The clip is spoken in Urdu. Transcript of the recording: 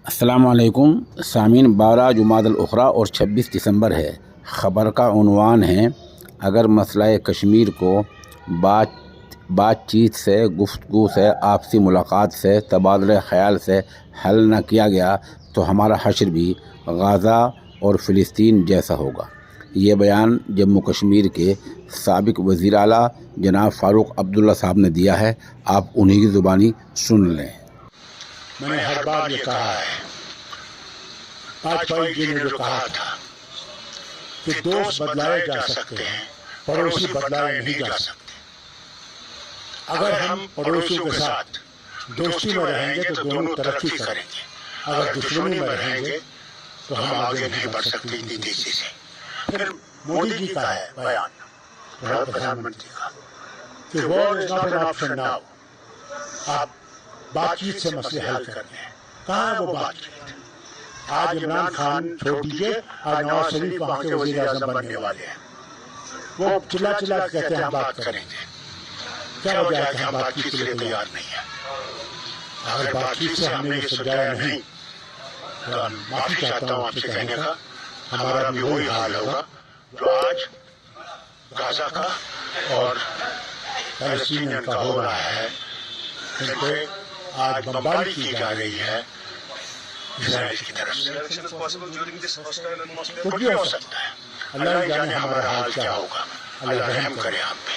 السلام علیکم سامعین، 12 جمادی الاخری اور 26 دسمبر ہے۔ خبر کا عنوان ہے: اگر مسئلہ کشمیر کو بات چیت سے، گفتگو سے، آپسی ملاقات سے، تبادلہ خیال سے حل نہ کیا گیا تو ہمارا حشر بھی غزہ اور فلسطین جیسا ہوگا۔ یہ بیان جموں کشمیر کے سابق وزیر اعلیٰ جناب فاروق عبداللہ صاحب نے دیا ہے۔ آپ انہی کی زبانی سن لیں۔ میں نے ہر بار یہ کہا ہے، 5 بھائی جی نے جو کہا تھا کہ دوست بدلائے جا سکتے ہیں، پڑوسی بدلائے نہیں جا سکتے۔ اگر ہم پڑوسیوں کے ساتھ دوستی میں رہیں گے تو دونوں ترقی کریں گے، اگر دشمنی میں رہیں گے تو ہم آگے نہیں بڑھ سکتے اتنی تیزی سے۔ پھر مودی جی کا ہے بیان، پردھان منتری کا، کہ war is not an option now, آپ بات چیت سے مسئلے حل کرتے ہیں۔ کہاں ہے وہ بات چیت؟ آج عمران خان چھوڑ دیجیے، آج نواز شریف وہاں کے وزیر اعظم بننے والے ہیں۔ وہ چلا چلا کے کہتے ہیں ہم بات کریں گے۔ کیا وجہ ہے کہ ہم بات چیت کے لیے تیار نہیں ہیں؟ اگر بات چیت سے ہم نے یہ سمجھایا نہیں تو معافی چاہتا ہوں آپ سے کہنے کا، ہمارا بھی وہی حال ہوگا جو آج غزہ کا اور فلسطین کا ہو رہا ہے۔ ان پہ آج بمباری کی جا رہی ہے اسرائیل کی طرف سے۔ کچھ بھی ہو سکتا ہے، اللہ ہی جانے ہمارا حال کیا ہوگا۔ اللہ رحم کرے ہم پہ۔